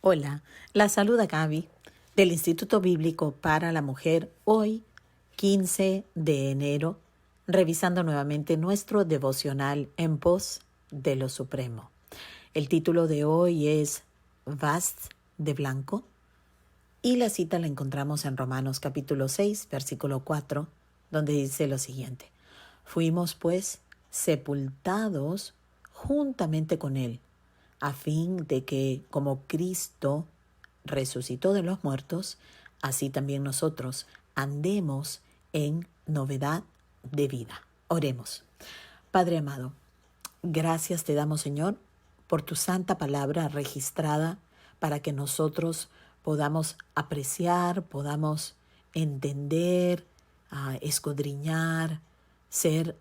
Hola, la saluda Gaby del Instituto Bíblico para la Mujer, hoy 15 de enero, revisando nuevamente nuestro devocional en pos de lo supremo. El título de hoy es ¿Vas de blanco? Y la cita la encontramos en Romanos capítulo 6, versículo 4, donde dice lo siguiente: Fuimos pues sepultados juntamente con Él, a fin de que, como Cristo resucitó de los muertos, así también nosotros andemos en novedad de vida. Oremos. Padre amado, gracias te damos, Señor, por tu santa palabra registrada para que nosotros podamos apreciar, podamos entender, escudriñar, ser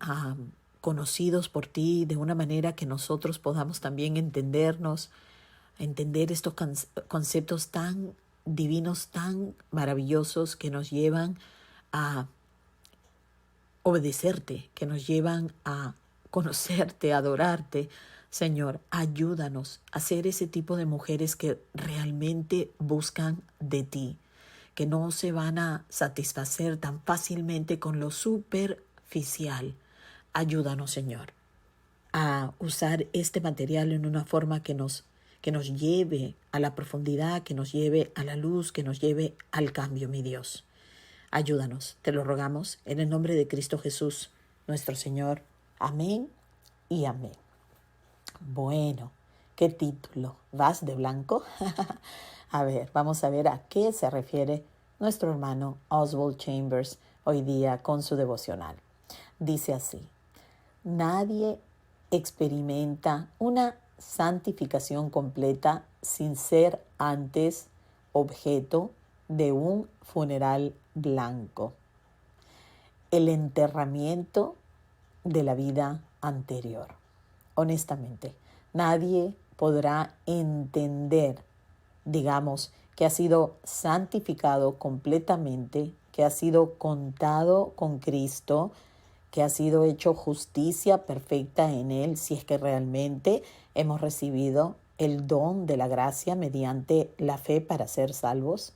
conocidos por ti de una manera que nosotros podamos también entendernos, entender estos conceptos tan divinos, tan maravillosos que nos llevan a obedecerte, que nos llevan a conocerte, a adorarte. Señor, ayúdanos a ser ese tipo de mujeres que realmente buscan de ti, que no se van a satisfacer tan fácilmente con lo superficial. Ayúdanos, Señor, a usar este material en una forma que nos lleve a la profundidad, que nos lleve a la luz, que nos lleve al cambio, mi Dios. Ayúdanos, te lo rogamos, en el nombre de Cristo Jesús, nuestro Señor. Amén y amén. Bueno, ¿qué título? ¿Vas de blanco? A ver, vamos a ver a qué se refiere nuestro hermano Oswald Chambers hoy día con su devocional. Dice así: nadie experimenta una santificación completa sin ser antes objeto de un funeral blanco, el enterramiento de la vida anterior. Honestamente, nadie podrá entender, digamos, que ha sido santificado completamente, que ha sido contado con Cristo, que ha sido hecho justicia perfecta en Él, si es que realmente hemos recibido el don de la gracia mediante la fe para ser salvos.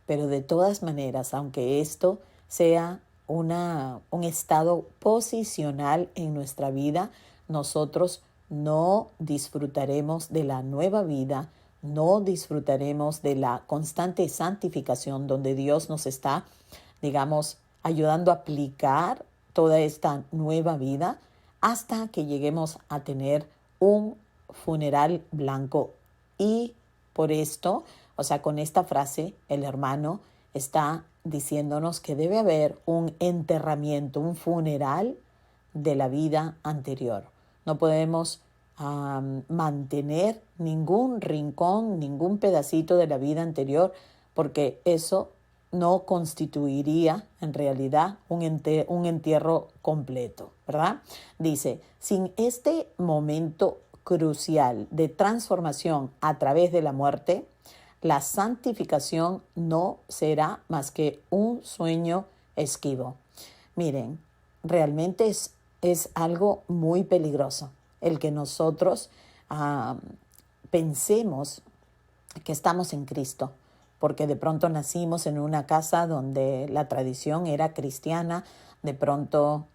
Pero de todas maneras, aunque esto sea un estado posicional en nuestra vida, nosotros no disfrutaremos de la nueva vida, no disfrutaremos de la constante santificación donde Dios nos está, digamos, ayudando a aplicar toda esta nueva vida hasta que lleguemos a tener un funeral blanco. Y por esto, o sea, con esta frase, el hermano está diciéndonos que debe haber un enterramiento, un funeral de la vida anterior. No podemos mantener ningún rincón, ningún pedacito de la vida anterior, porque eso no constituiría en realidad un entierro completo, ¿verdad? Dice, sin este momento crucial de transformación a través de la muerte, la santificación no será más que un sueño esquivo. Miren, realmente es algo muy peligroso el que nosotros pensemos que estamos en Cristo, porque de pronto nacimos en una casa donde la tradición era cristiana, de pronto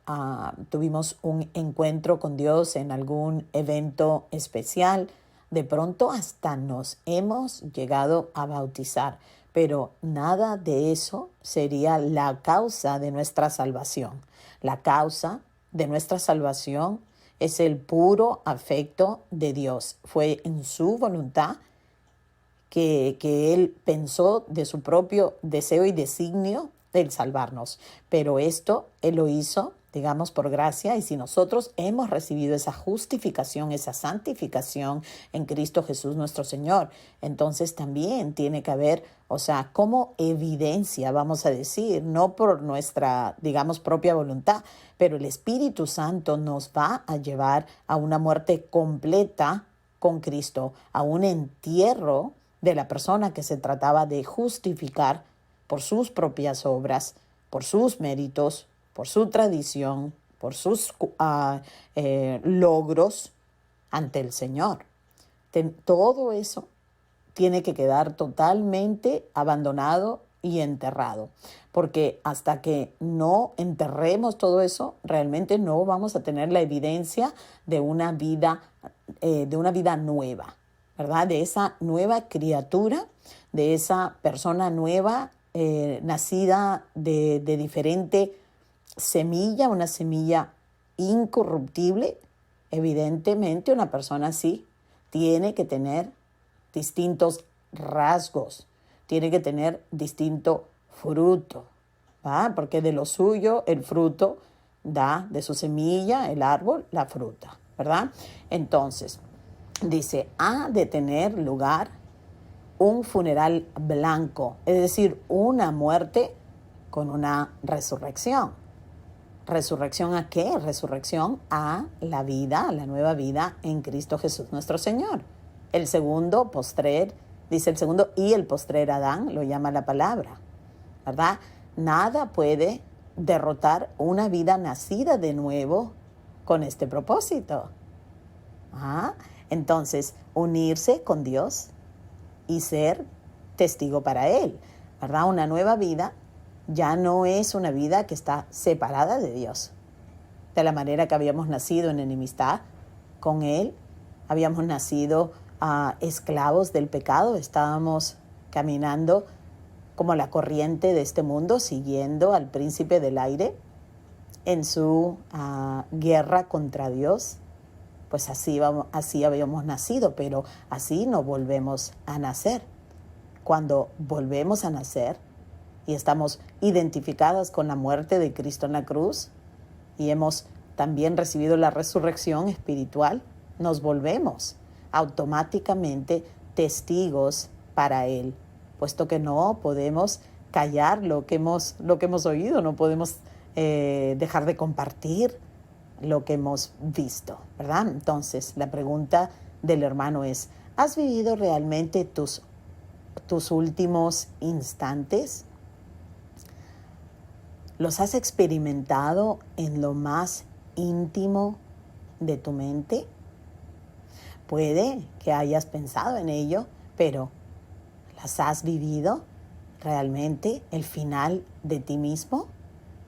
tuvimos un encuentro con Dios en algún evento especial, de pronto hasta nos hemos llegado a bautizar, pero nada de eso sería la causa de nuestra salvación. La causa de nuestra salvación es el puro afecto de Dios. Fue en su voluntad que Él pensó de su propio deseo y designio el salvarnos. Pero esto Él lo hizo, digamos, por gracia, y si nosotros hemos recibido esa justificación, esa santificación en Cristo Jesús nuestro Señor, entonces también tiene que haber, o sea, como evidencia, vamos a decir, no por nuestra, digamos, propia voluntad, pero el Espíritu Santo nos va a llevar a una muerte completa con Cristo, a un entierro de la persona que se trataba de justificar por sus propias obras, por sus méritos, por su tradición, por sus logros ante el Señor. Todo eso tiene que quedar totalmente abandonado y enterrado, porque hasta que no enterremos todo eso, realmente no vamos a tener la evidencia de una vida nueva, ¿verdad? De esa nueva criatura, de esa persona nueva, nacida de diferente semilla, una semilla incorruptible. Evidentemente, una persona así tiene que tener distintos rasgos, tiene que tener distinto fruto, ¿va? Porque de lo suyo el fruto da, de su semilla, el árbol, la fruta, ¿verdad? Entonces, dice, ha de tener lugar un funeral blanco, es decir, una muerte con una resurrección. ¿Resurrección a qué? Resurrección a la vida, a la nueva vida en Cristo Jesús nuestro Señor. El segundo postrer, dice el segundo y el postrer Adán, lo llama la palabra, ¿verdad? Nada puede derrotar una vida nacida de nuevo con este propósito. Entonces, unirse con Dios y ser testigo para Él, ¿verdad? Una nueva vida ya no es una vida que está separada de Dios. De la manera que habíamos nacido en enemistad con Él, habíamos nacido esclavos del pecado, estábamos caminando como la corriente de este mundo, siguiendo al príncipe del aire en su guerra contra Dios. Pues así habíamos nacido, pero así no volvemos a nacer. Cuando volvemos a nacer y estamos identificadas con la muerte de Cristo en la cruz y hemos también recibido la resurrección espiritual, nos volvemos automáticamente testigos para Él, puesto que no podemos callar lo que hemos oído, no podemos dejar de compartir lo que hemos visto, ¿verdad? Entonces, la pregunta del hermano es, ¿has vivido realmente tus últimos instantes? ¿Los has experimentado en lo más íntimo de tu mente? Puede que hayas pensado en ello, pero ¿las has vivido realmente el final de ti mismo?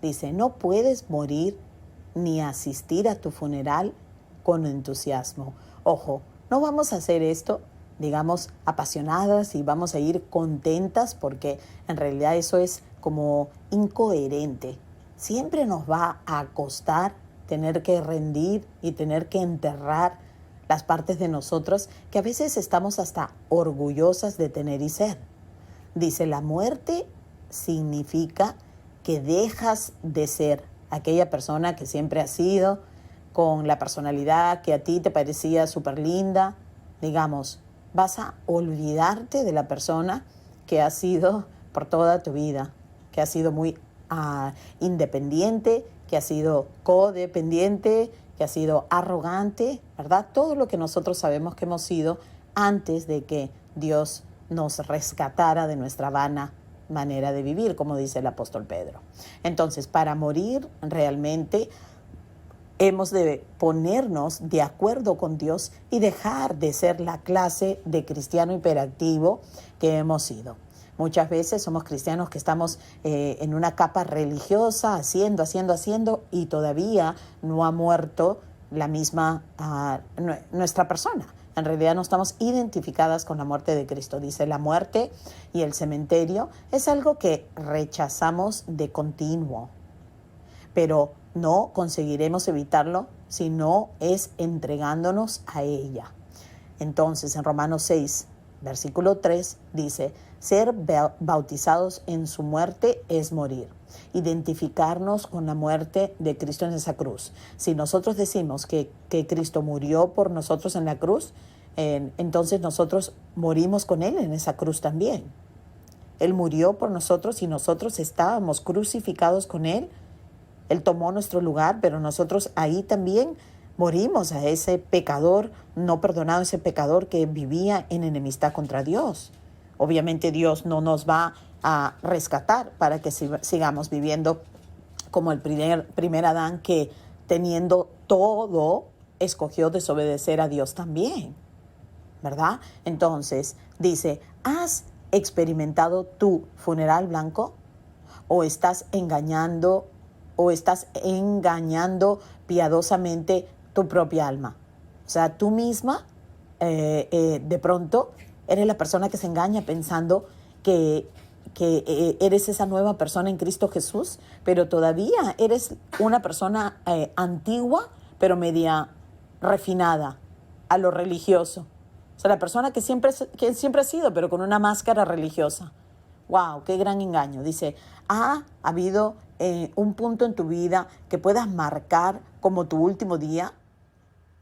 Dice, no puedes morir ni asistir a tu funeral con entusiasmo. Ojo, no vamos a hacer esto, digamos, apasionadas y vamos a ir contentas porque en realidad eso es como incoherente. Siempre nos va a costar tener que rendir y tener que enterrar las partes de nosotros que a veces estamos hasta orgullosas de tener y ser. Dice, la muerte significa que dejas de ser aquella persona que siempre has sido, con la personalidad que a ti te parecía súper linda. Digamos, vas a olvidarte de la persona que has sido por toda tu vida, que has sido muy independiente, que has sido codependiente, que has sido arrogante, ¿verdad? Todo lo que nosotros sabemos que hemos sido antes de que Dios nos rescatara de nuestra vana manera de vivir, como dice el apóstol Pedro. Entonces, para morir realmente hemos de ponernos de acuerdo con Dios y dejar de ser la clase de cristiano hiperactivo que hemos sido. Muchas veces somos cristianos que estamos en una capa religiosa, haciendo, y todavía no ha muerto la misma nuestra persona. En realidad no estamos identificadas con la muerte de Cristo. Dice, la muerte y el cementerio es algo que rechazamos de continuo, pero no conseguiremos evitarlo si no es entregándonos a ella. Entonces, en Romanos 6, versículo 3, dice, ser bautizados en su muerte es morir. Identificarnos con la muerte de Cristo en esa cruz. Si nosotros decimos que Cristo murió por nosotros en la cruz, entonces nosotros morimos con Él en esa cruz también. Él murió por nosotros y nosotros estábamos crucificados con Él. Él tomó nuestro lugar, pero nosotros ahí también morimos a ese pecador no perdonado, ese pecador que vivía en enemistad contra Dios. Obviamente Dios no nos va a rescatar para que sigamos viviendo como el primer Adán, que teniendo todo escogió desobedecer a Dios también. ¿verdad? Entonces, dice, ¿has experimentado tu funeral blanco? ¿O estás engañando piadosamente tu propia alma? O sea, tú misma, de pronto, eres la persona que se engaña pensando que eres esa nueva persona en Cristo Jesús, pero todavía eres una persona antigua, pero media refinada a lo religioso. O sea, la persona que siempre ha sido, pero con una máscara religiosa. ¡Wow! ¡Qué gran engaño! Dice, ¿ha habido un punto en tu vida que puedas marcar como tu último día?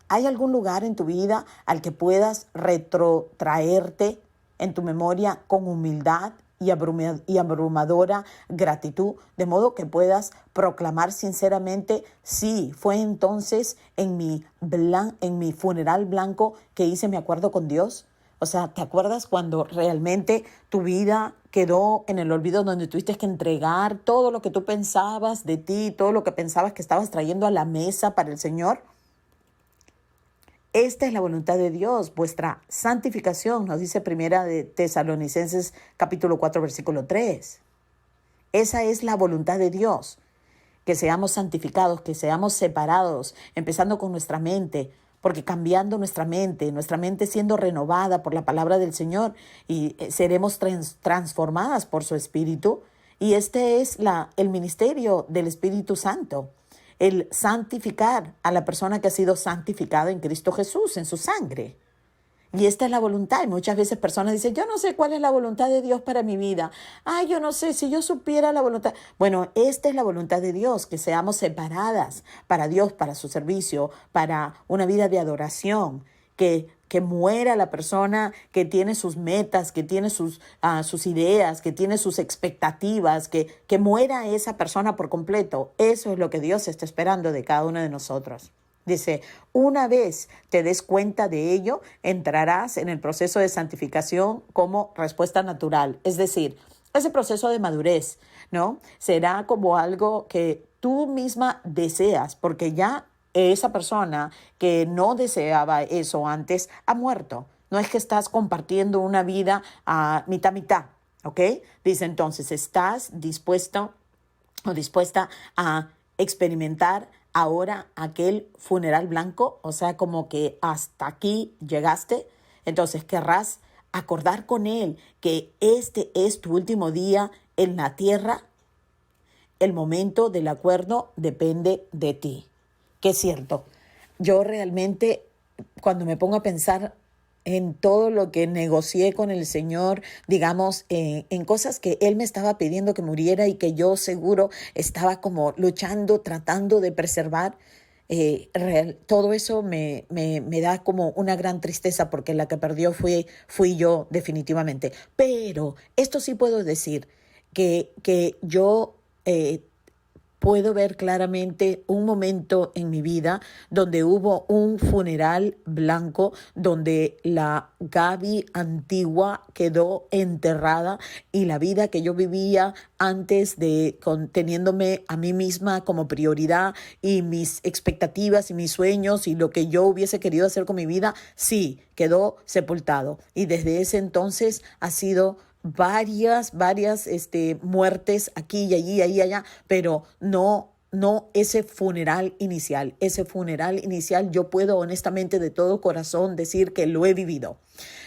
¿Hay algún lugar en tu vida al que puedas retrotraerte en tu memoria con humildad y abrumadora gratitud, de modo que puedas proclamar sinceramente, sí, fue entonces en mi funeral blanco que hice mi acuerdo con Dios? O sea, ¿te acuerdas cuando realmente tu vida quedó en el olvido, donde tuviste que entregar todo lo que tú pensabas de ti, todo lo que pensabas que estabas trayendo a la mesa para el Señor? Esta es la voluntad de Dios, vuestra santificación, nos dice Primera de Tesalonicenses capítulo 4, versículo 3. Esa es la voluntad de Dios, que seamos santificados, que seamos separados, empezando con nuestra mente, porque cambiando nuestra mente siendo renovada por la palabra del Señor, y seremos transformadas por su Espíritu. Y este es el ministerio del Espíritu Santo. El santificar a la persona que ha sido santificada en Cristo Jesús, en su sangre. Y esta es la voluntad. Y muchas veces personas dicen, yo no sé cuál es la voluntad de Dios para mi vida. Ay, yo no sé, si yo supiera la voluntad. Bueno, esta es la voluntad de Dios, que seamos separadas para Dios, para su servicio, para una vida de adoración, que muera la persona que tiene sus metas, que tiene sus ideas, que tiene sus expectativas, que muera esa persona por completo. Eso es lo que Dios está esperando de cada uno de nosotros. Dice, una vez te des cuenta de ello, entrarás en el proceso de santificación como respuesta natural. Es decir, ese proceso de madurez, ¿no? Será como algo que tú misma deseas, porque ya esa persona que no deseaba eso antes ha muerto. No es que estás compartiendo una vida a mitad, ¿ok? Dice entonces, ¿estás dispuesto o dispuesta a experimentar ahora aquel funeral blanco? O sea, como que hasta aquí llegaste. Entonces querrás acordar con él que este es tu último día en la tierra. El momento del acuerdo depende de ti. Que es cierto, yo realmente cuando me pongo a pensar en todo lo que negocié con el Señor, digamos, en cosas que Él me estaba pidiendo que muriera y que yo seguro estaba como luchando, tratando de preservar, todo eso me da como una gran tristeza, porque la que perdió fui yo definitivamente. Pero esto sí puedo decir, que yo puedo ver claramente un momento en mi vida donde hubo un funeral blanco, donde la Gaby antigua quedó enterrada y la vida que yo vivía antes teniéndome a mí misma como prioridad y mis expectativas y mis sueños y lo que yo hubiese querido hacer con mi vida, sí, quedó sepultado. Y desde ese entonces ha sido varias muertes aquí y allí, ahí y allá, pero no ese funeral inicial. Ese funeral inicial yo puedo honestamente de todo corazón decir que lo he vivido,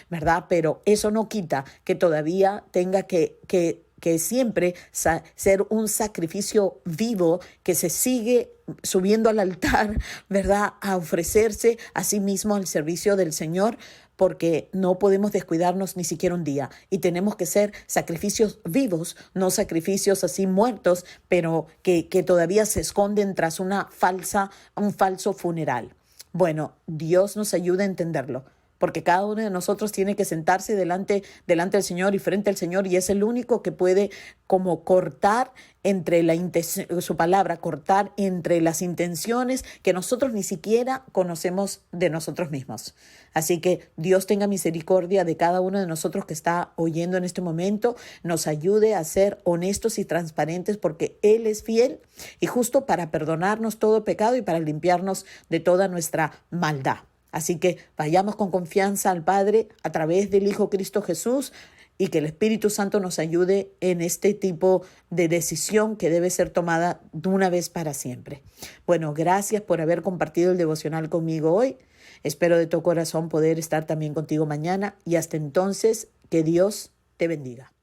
¿verdad? Pero eso no quita que todavía tenga que siempre ser un sacrificio vivo que se sigue subiendo al altar, ¿verdad? A ofrecerse a sí mismo al servicio del Señor, porque no podemos descuidarnos ni siquiera un día y tenemos que ser sacrificios vivos, no sacrificios así muertos, pero que todavía se esconden tras un falso funeral. Bueno, Dios nos ayude a entenderlo, porque cada uno de nosotros tiene que sentarse delante del Señor y frente al Señor, y es el único que puede como cortar entre su palabra, cortar entre las intenciones que nosotros ni siquiera conocemos de nosotros mismos. Así que Dios tenga misericordia de cada uno de nosotros que está oyendo en este momento, nos ayude a ser honestos y transparentes, porque Él es fiel y justo para perdonarnos todo pecado y para limpiarnos de toda nuestra maldad. Así que vayamos con confianza al Padre a través del Hijo Cristo Jesús y que el Espíritu Santo nos ayude en este tipo de decisión que debe ser tomada de una vez para siempre. Bueno, gracias por haber compartido el devocional conmigo hoy. Espero de todo corazón poder estar también contigo mañana y hasta entonces que Dios te bendiga.